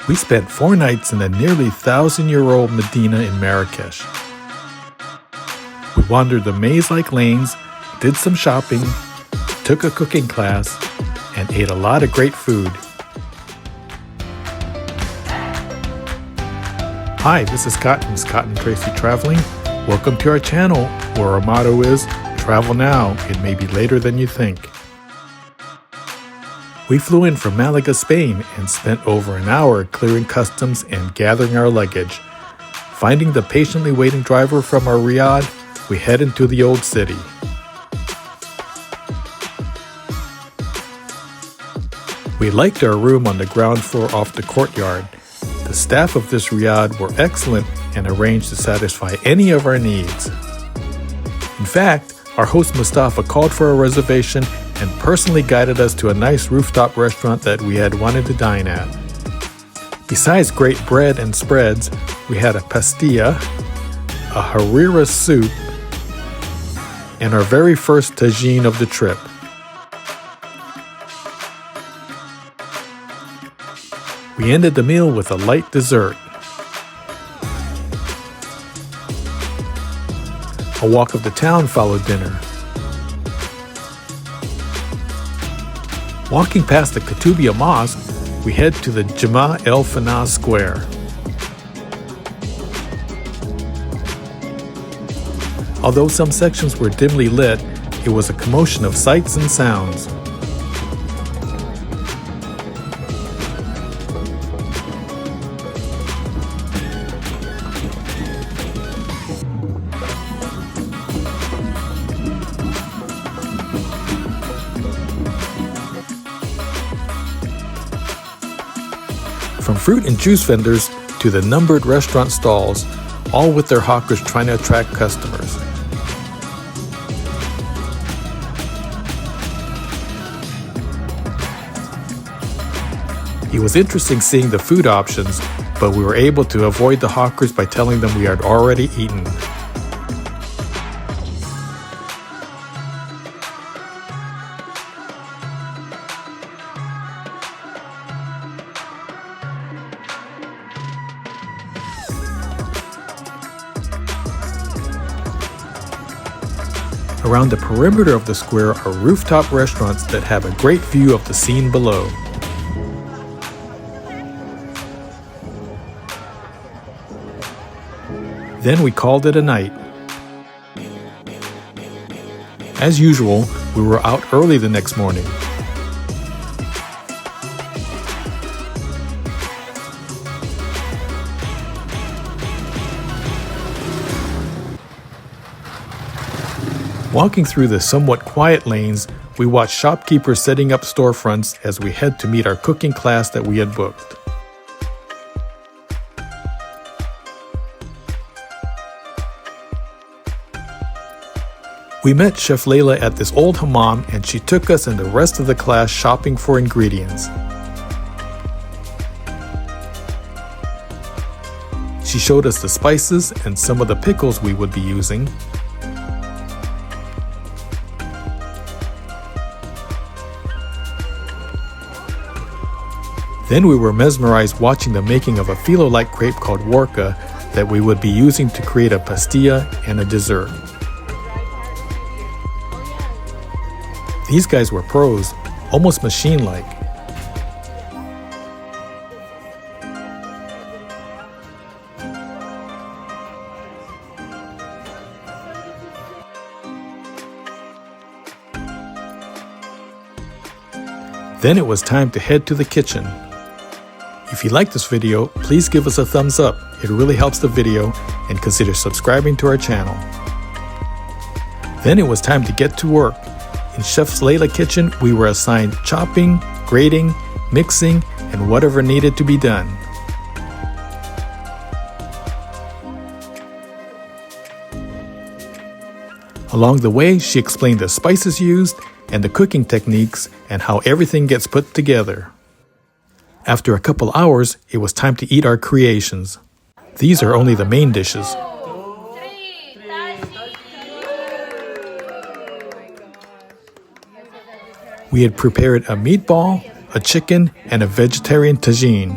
We spent 4 nights in the nearly 1,000-year-old Medina in Marrakesh. We wandered the maze-like lanes, did some shopping, took a cooking class, and ate a lot of great food. Hi, this is Scott from Scott and Tracy Traveling. Welcome to our channel, where our motto is, travel now, it may be later than you think. We flew in from Malaga, Spain, and spent over an hour clearing customs and gathering our luggage. Finding the patiently waiting driver from our riad, we head into the old city. We liked our room on the ground floor off the courtyard. The staff of this riad were excellent and arranged to satisfy any of our needs. In fact, our host Mustafa called for a reservation and personally guided us to a nice rooftop restaurant that we had wanted to dine at. Besides great bread and spreads, we had a pastilla, a harira soup, and our very first tagine of the trip. We ended the meal with a light dessert. A walk of the town followed dinner. Walking past the Kutubia Mosque, we head to the Jama El Fana Square. Although some sections were dimly lit, it was a commotion of sights and sounds. From fruit and juice vendors to the numbered restaurant stalls, all with their hawkers trying to attract customers. It was interesting seeing the food options, but we were able to avoid the hawkers by telling them we had already eaten. Around the perimeter of the square are rooftop restaurants that have a great view of the scene below. Then we called it a night. As usual, we were out early the next morning. Walking through the somewhat quiet lanes, we watched shopkeepers setting up storefronts as we head to meet our cooking class that we had booked. We met Chef Layla at this old hammam, and she took us and the rest of the class shopping for ingredients. She showed us the spices and some of the pickles we would be using. Then we were mesmerized watching the making of a phyllo-like crepe called worka that we would be using to create a pastilla and a dessert. These guys were pros, almost machine-like. Then it was time to head to the kitchen. If you like this video, please give us a thumbs up. It really helps the video, and consider subscribing to our channel. Then it was time to get to work. In Chef Layla's kitchen, we were assigned chopping, grating, mixing, and whatever needed to be done. Along the way, she explained the spices used and the cooking techniques and how everything gets put together. After a couple hours, it was time to eat our creations. These are only the main dishes. We had prepared a meatball, a chicken, and a vegetarian tagine.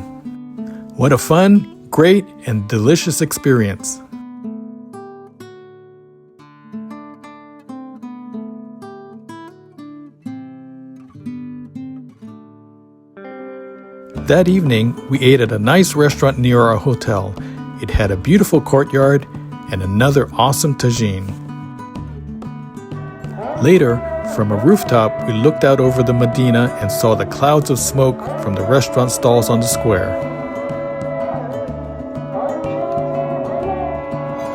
What a fun, great, and delicious experience. That evening, we ate at a nice restaurant near our hotel. It had a beautiful courtyard and another awesome tagine. Later, from a rooftop, we looked out over the Medina and saw the clouds of smoke from the restaurant stalls on the square.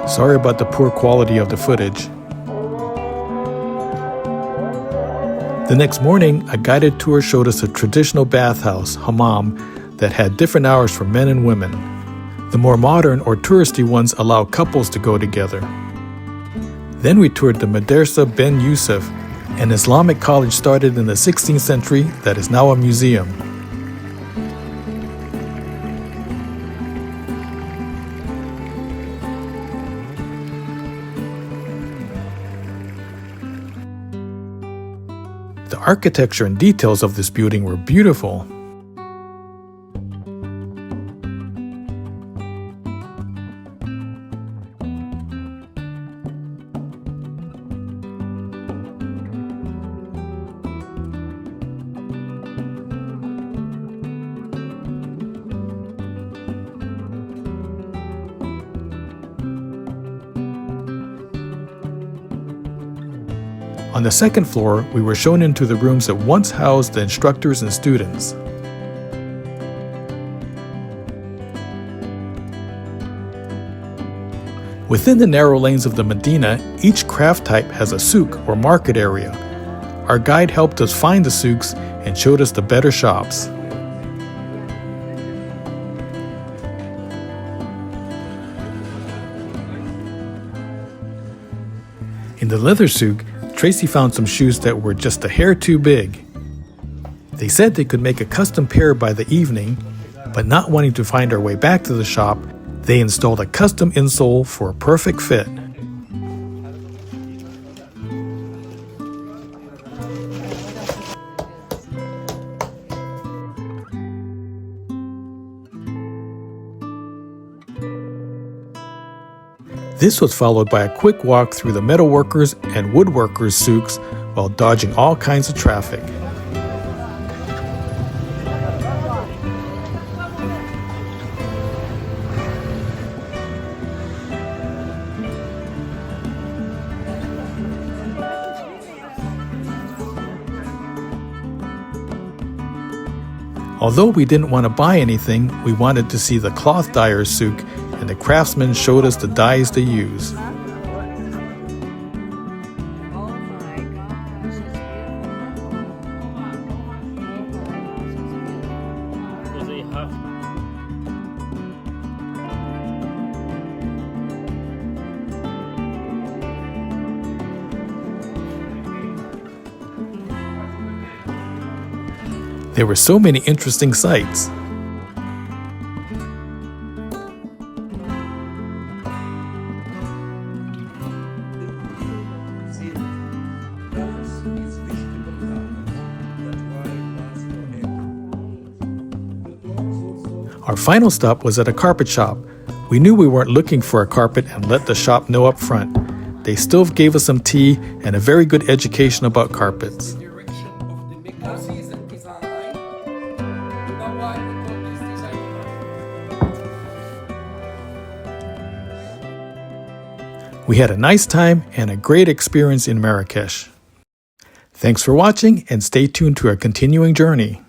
Sorry about the poor quality of the footage. The next morning, a guided tour showed us a traditional bathhouse, hammam, that had different hours for men and women. The more modern or touristy ones allow couples to go together. Then we toured the Madrasa Ben Yusuf, an Islamic college started in the 16th century that is now a museum. The architecture and details of this building were beautiful. On the second floor, we were shown into the rooms that once housed the instructors and students. Within the narrow lanes of the Medina, each craft type has a souk or market area. Our guide helped us find the souks and showed us the better shops. In the leather souk, Tracy found some shoes that were just a hair too big. They said they could make a custom pair by the evening, but not wanting to find our way back to the shop, they installed a custom insole for a perfect fit. This was followed by a quick walk through the metalworkers and woodworkers' souks while dodging all kinds of traffic. Although we didn't want to buy anything, we wanted to see the cloth dyer's souk, and the craftsmen showed us the dyes they use. There were so many interesting sights. Our final stop was at a carpet shop. We knew we weren't looking for a carpet and let the shop know up front. They still gave us some tea and a very good education about carpets. We had a nice time and a great experience in Marrakesh. Thanks for watching and stay tuned to our continuing journey.